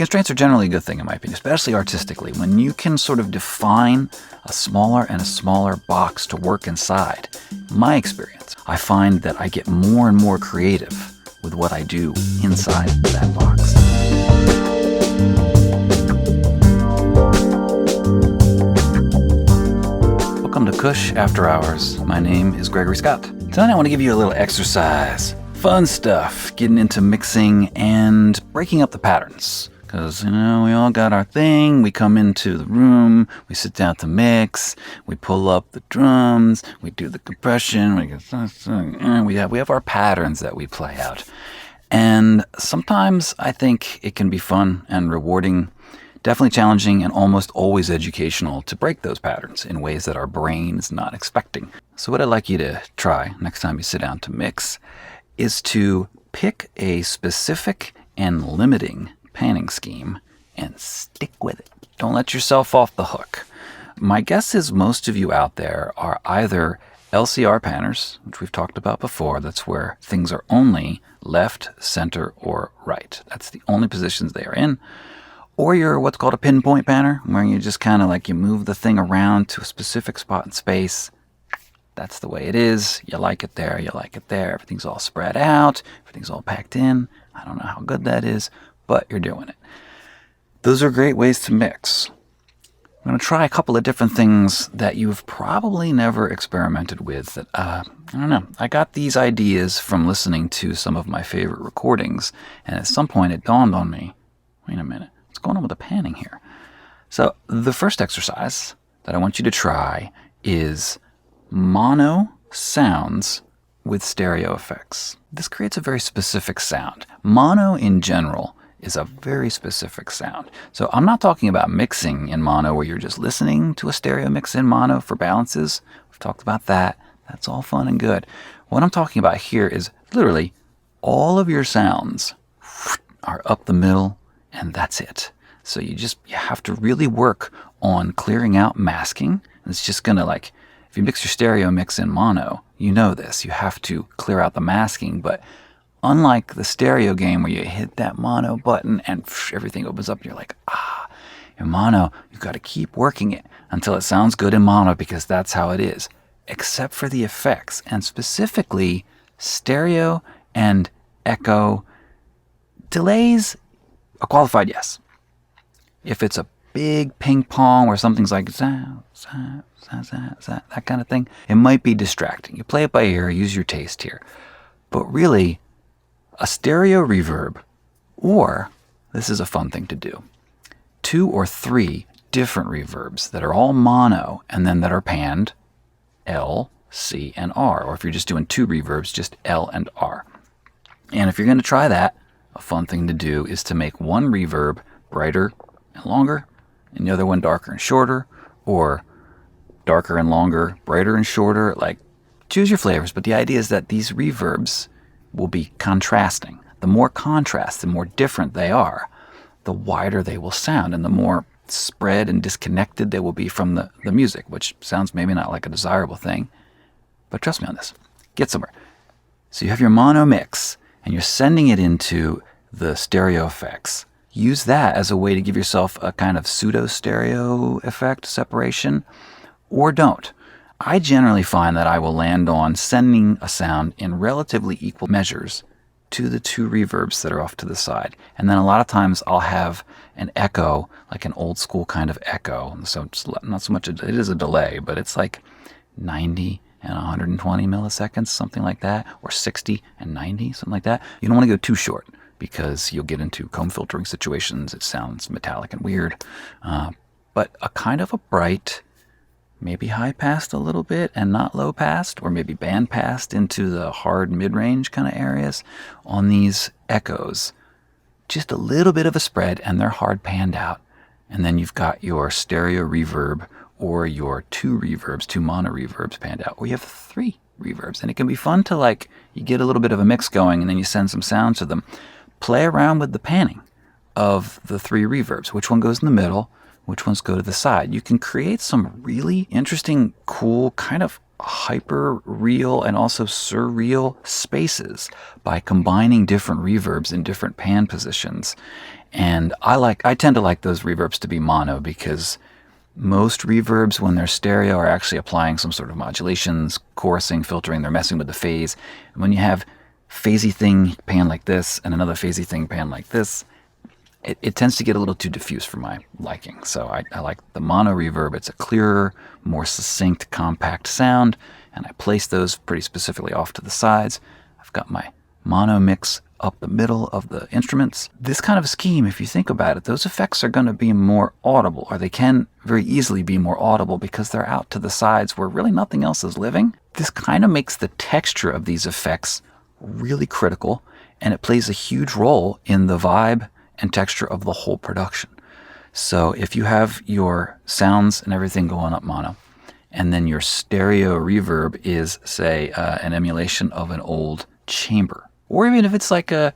Constraints are generally a good thing in my opinion, especially artistically. When you can sort of define a smaller and a smaller box to work inside, in my experience, I find that I get more and more creative with what I do inside that box. Welcome to Kush After Hours. My name is Gregory Scott. Tonight I want to give you a little exercise. Fun stuff, getting into mixing and breaking up the patterns. Because, we all got our thing. We come into the room, we sit down to mix, we pull up the drums, we do the compression, we have our patterns that we play out. And sometimes I think it can be fun and rewarding, definitely challenging and almost always educational to break those patterns in ways that our brain is not expecting. So what I'd like you to try next time you sit down to mix is to pick a specific and limiting panning scheme and stick with it. Don't let yourself off the hook. My guess is most of you out there are either LCR panners, which we've talked about before. That's where things are only left, center, or right. That's the only positions they are in. Or you're what's called a pinpoint panner, where you just kind of like you move the thing around to a specific spot in space. That's the way it is. You like it there, you like it there. Everything's all spread out. Everything's all packed in. I don't know how good that is, but you're doing it. Those are great ways to mix. I'm going to try a couple of different things that you've probably never experimented with. That I don't know. I got these ideas from listening to some of my favorite recordings, and at some point it dawned on me, wait a minute, what's going on with the panning here? So the first exercise that I want you to try is mono sounds with stereo effects. This creates a very specific sound. Mono in general is a very specific sound. So I'm not talking about mixing in mono where you're just listening to a stereo mix in mono for balances. We've talked about that. That's all fun and good. What I'm talking about here is literally all of your sounds are up the middle and that's it. So you have to really work on clearing out masking. It's just gonna if you mix your stereo mix in mono, you know this. You have to clear out the masking, but unlike the stereo game where you hit that mono button and everything opens up, you're like, in mono, you've got to keep working it until it sounds good in mono because that's how it is, except for the effects, and specifically stereo and echo. Delays, a qualified yes. If it's a big ping pong where something's like that kind of thing, it might be distracting. You play it by ear, use your taste here. But really, a stereo reverb, or, this is a fun thing to do, 2 or 3 different reverbs that are all mono and then that are panned L, C, and R. Or if you're just doing 2 reverbs, just L and R. And if you're going to try that, a fun thing to do is to make one reverb brighter and longer, and the other one darker and shorter, or darker and longer, brighter and shorter. Choose your flavors, but the idea is that these reverbs will be contrasting. The more contrast, the more different they are, the wider they will sound, and the more spread and disconnected they will be from the music, which sounds maybe not like a desirable thing, but trust me on this. Get somewhere. So you have your mono mix, and you're sending it into the stereo effects. Use that as a way to give yourself a kind of pseudo-stereo effect separation, or don't. I generally find that I will land on sending a sound in relatively equal measures to the 2 reverbs that are off to the side. And then a lot of times I'll have an echo, like an old school kind of echo. So it's not so much, it is a delay, but it's like 90 and 120 milliseconds, something like that, or 60 and 90, something like that. You don't want to go too short because you'll get into comb filtering situations. It sounds metallic and weird. But a kind of a bright, maybe high passed a little bit and not low passed, or maybe band passed into the hard mid-range kind of areas on these echoes. Just a little bit of a spread, and they're hard panned out. And then you've got your stereo reverb or your 2 reverbs, 2 mono reverbs panned out, or you have 3 reverbs. And it can be fun to you get a little bit of a mix going and then you send some sound to them. Play around with the panning of the 3 reverbs. Which one goes in the middle? Which ones go to the side? You can create some really interesting, cool, kind of hyper real and also surreal spaces by combining different reverbs in different pan positions. And I tend to like those reverbs to be mono, because most reverbs, when they're stereo, are actually applying some sort of modulations, chorusing, filtering. They're messing with the phase. And when you have phasey thing pan like this and another phasey thing pan like this, it tends to get a little too diffuse for my liking. So I like the mono reverb. It's a clearer, more succinct, compact sound, and I place those pretty specifically off to the sides. I've got my mono mix up the middle of the instruments. This kind of scheme, if you think about it, those effects are going to be more audible, or they can very easily be more audible because they're out to the sides where really nothing else is living. This kind of makes the texture of these effects really critical, and it plays a huge role in the vibe and texture of the whole production. So if you have your sounds and everything going up mono, and then your stereo reverb is, say, an emulation of an old chamber, or even if it's like a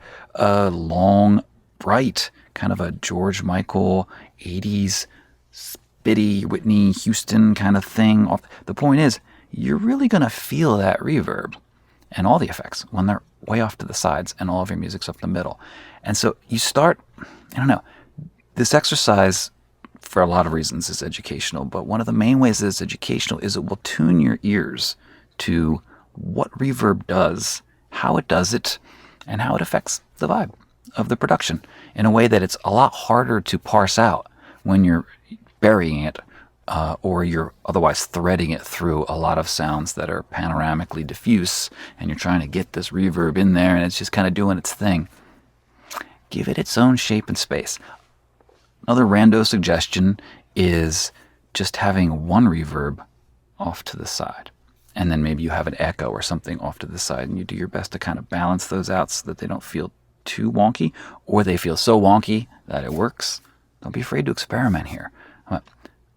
long, bright, kind of a George Michael 80s spitty Whitney Houston kind of thing. The point is, you're really going to feel that reverb and all the effects when they're way off to the sides and all of your music's up the middle. And so you start, this exercise, for a lot of reasons, is educational, but one of the main ways that it's educational is it will tune your ears to what reverb does, how it does it, and how it affects the vibe of the production in a way that it's a lot harder to parse out when you're burying it or you're otherwise threading it through a lot of sounds that are panoramically diffuse, and you're trying to get this reverb in there and it's just kind of doing its thing. Give it its own shape and space. Another rando suggestion is just having one reverb off to the side. And then maybe you have an echo or something off to the side, and you do your best to kind of balance those out so that they don't feel too wonky, or they feel so wonky that it works. Don't be afraid to experiment here.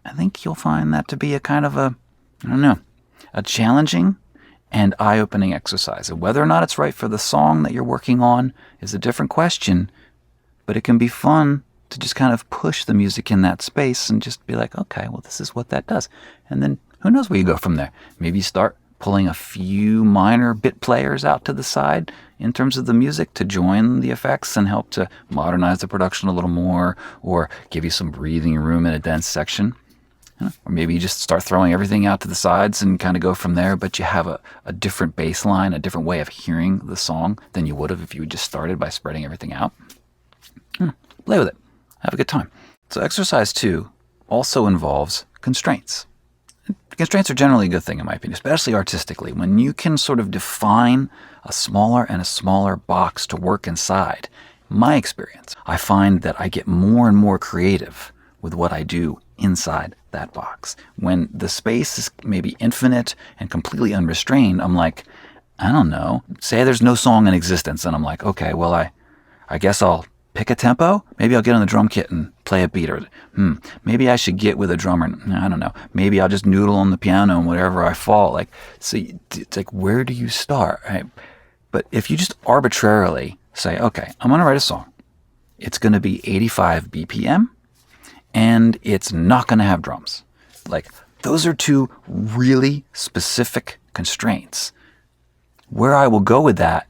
I think you'll find that to be a kind of a challenging and eye-opening exercise. And whether or not it's right for the song that you're working on is a different question, but it can be fun to just kind of push the music in that space and just be like, okay, well, this is what that does. And then who knows where you go from there. Maybe you start pulling a few minor bit players out to the side in terms of the music to join the effects and help to modernize the production a little more, or give you some breathing room in a dense section. Or maybe you just start throwing everything out to the sides and kind of go from there, but you have a different bass line, a different way of hearing the song than you would have if you just started by spreading everything out. Play with it. Have a good time. So exercise 2 also involves constraints. Constraints are generally a good thing, in my opinion, especially artistically. When you can sort of define a smaller and a smaller box to work inside, my experience, I find that I get more and more creative with what I do inside that box. When the space is maybe infinite and completely unrestrained, I'm like, I don't know, say there's no song in existence, and I'm like, okay, well, I guess I'll pick a tempo. Maybe I'll get on the drum kit and play a beat, or maybe I should get with a drummer. I don't know. Maybe I'll just noodle on the piano and whatever I fall. So it's like, where do you start? Right? But if you just arbitrarily say, okay, I'm going to write a song. It's going to be 85 BPM, and it's not going to have drums. Those are two really specific constraints. Where I will go with that,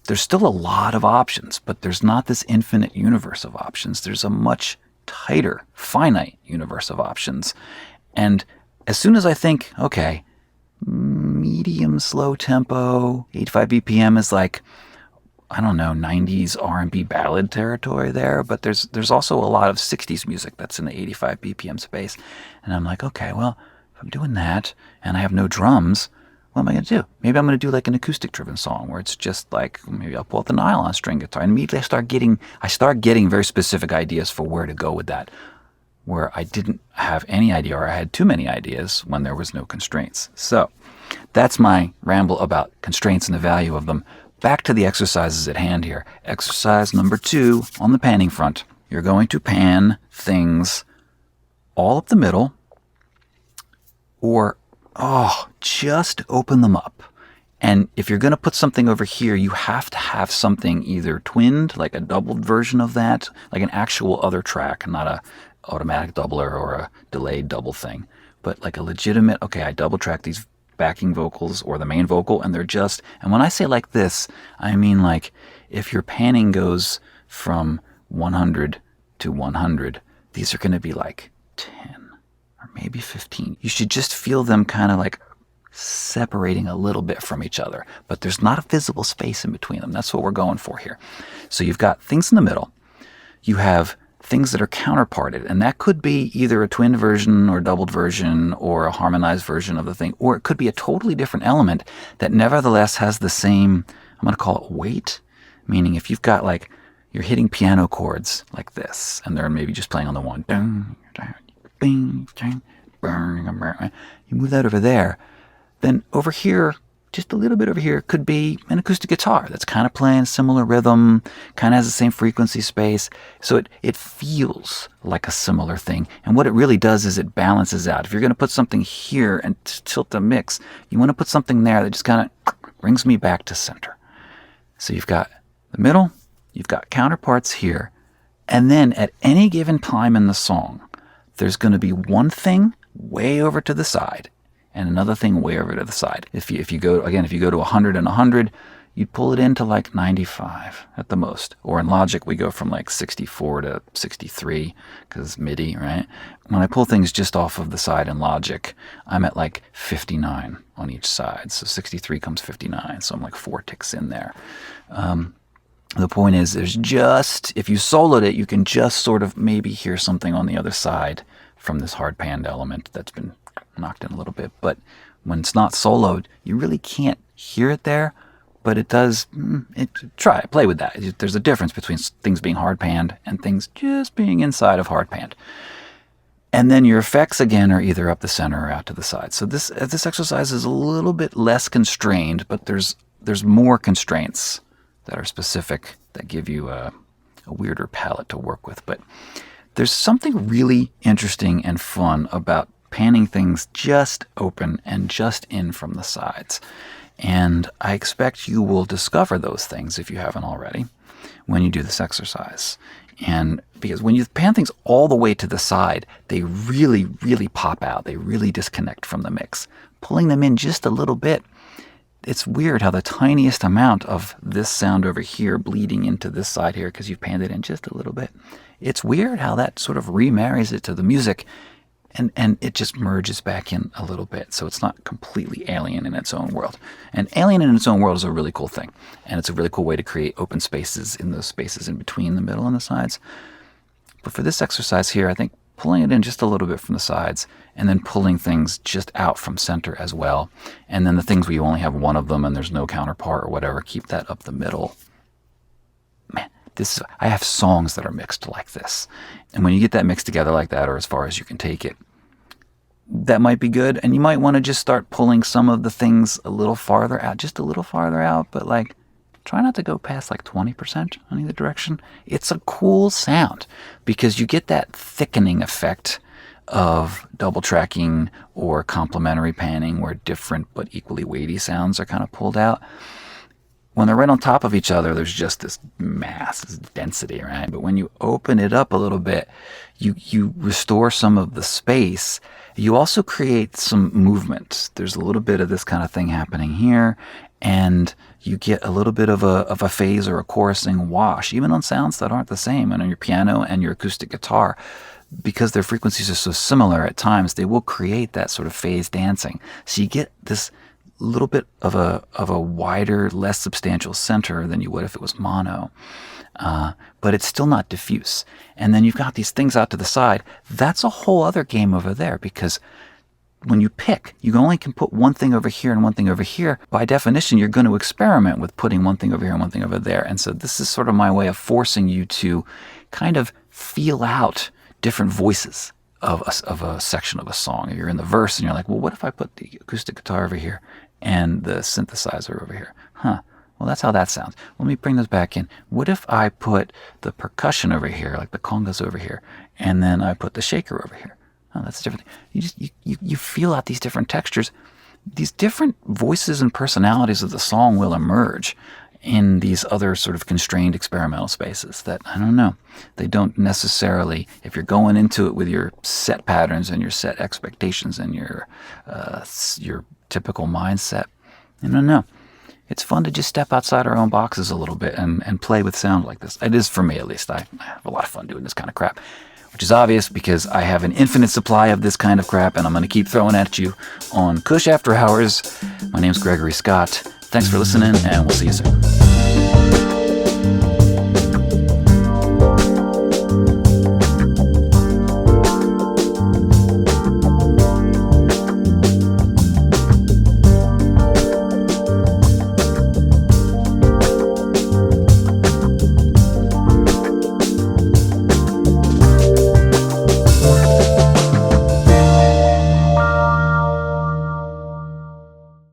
there's still a lot of options, but there's not this infinite universe of options. There's a much tighter, finite universe of options. And as soon as I think, okay, medium slow tempo, 85 BPM is 90s R&B ballad territory there, but there's also a lot of 60s music that's in the 85 BPM space. And I'm like, okay, well, if I'm doing that and I have no drums, what am I going to do? Maybe I'm going to do an acoustic-driven song where it's just maybe I'll pull out the nylon string guitar. And immediately I start getting very specific ideas for where to go with that, where I didn't have any idea, or I had too many ideas when there was no constraints. So that's my ramble about constraints and the value of them. Back to the exercises at hand here. Exercise number 2 on the panning front. You're going to pan things all up the middle, or just open them up. And if you're going to put something over here, you have to have something either twinned, like a doubled version of that, like an actual other track, not a automatic doubler or a delayed double thing, but like a legitimate, okay, I double track these backing vocals or the main vocal, and and when I say like this, I mean like if your panning goes from 100 to 100, these are going to be like 10 or maybe 15. You should just feel them kind of like separating a little bit from each other, but there's not a visible space in between them. That's what we're going for here. So you've got things in the middle. You have things that are counterparted, and that could be either a twinned version or a doubled version or a harmonized version of the thing, or it could be a totally different element that nevertheless has the same, I'm going to call it weight, meaning if you've got like, you're hitting piano chords like this, and they're maybe just playing on the one, you move that over there, then over here, just a little bit over here, could be an acoustic guitar that's kind of playing similar rhythm, kind of has the same frequency space. So it feels like a similar thing. And what it really does is it balances out. If you're going to put something here and tilt the mix, you want to put something there that just kind of brings me back to center. So you've got the middle, you've got counterparts here, and then at any given time in the song, there's going to be one thing way over to the side and another thing way over to the side. If you go to 100 and 100, you'd pull it into like 95 at the most. Or in Logic, we go from like 64 to 63 because MIDI, right? When I pull things just off of the side in Logic, I'm at like 59 on each side. So 63 comes 59. So I'm like 4 ticks in there. The point is, if you soloed it, you can just sort of maybe hear something on the other side from this hard panned element that's been knocked in a little bit. But when it's not soloed, you really can't hear it there, but it does. Play with that. There's a difference between things being hard panned and things just being inside of hard panned. And then your effects again are either up the center or out to the side. So this exercise is a little bit less constrained, but there's more constraints that are specific that give you a weirder palette to work with. But there's something really interesting and fun about panning things just open and just in from the sides. And I expect you will discover those things, if you haven't already, when you do this exercise. And because when you pan things all the way to the side, they really, really pop out. They really disconnect from the mix. Pulling them in just a little bit, it's weird how the tiniest amount of this sound over here bleeding into this side here, because you've panned it in just a little bit, it's weird how that sort of remarries it to the music, and it just merges back in a little bit, so it's not completely alien in its own world. And alien in its own world is a really cool thing, and it's a really cool way to create open spaces in those spaces in between the middle and the sides. But for this exercise here, I think pulling it in just a little bit from the sides, and then pulling things just out from center as well, and then the things where you only have one of them and there's no counterpart or whatever, keep that up the middle. Man, I have songs that are mixed like this. And when you get that mixed together like that, or as far as you can take it, that might be good. And you might want to just start pulling some of the things a little farther out, just a little farther out, but like try not to go past like 20% on either direction. It's a cool sound because you get that thickening effect of double tracking or complementary panning where different but equally weighty sounds are kind of pulled out. When they're right on top of each other, there's just this mass, this density, right? But when you open it up a little bit, you restore some of the space. You also create some movement. There's a little bit of this kind of thing happening here, and you get a little bit of a phase or a chorusing wash, even on sounds that aren't the same. And on your piano and your acoustic guitar, because their frequencies are so similar at times, they will create that sort of phase dancing. So you get this little bit of a wider, less substantial center than you would if it was mono. But it's still not diffuse. And then you've got these things out to the side. That's a whole other game over there, because when you pick, you only can put one thing over here and one thing over here. By definition, you're going to experiment with putting one thing over here and one thing over there. And so this is sort of my way of forcing you to kind of feel out different voices of a section of a song. You're in the verse and you're like, well, what if I put the acoustic guitar over here and the synthesizer over here? Well, that's how that sounds. Let me bring those back in. What if I put the percussion over here, like the congas over here, and then I put the shaker over here? Oh, that's a different thing. You feel out these different textures. These different voices and personalities of the song will emerge in these other sort of constrained experimental spaces that, I don't know, they don't necessarily, if you're going into it with your set patterns and your set expectations and your typical mindset. I don't know. It's fun to just step outside our own boxes a little bit and play with sound like this. It is for me, at least. I have a lot of fun doing this kind of crap, which is obvious because I have an infinite supply of this kind of crap, and I'm going to keep throwing at you on Kush After Hours. My name's Gregory Scott. Thanks for listening, and we'll see you soon.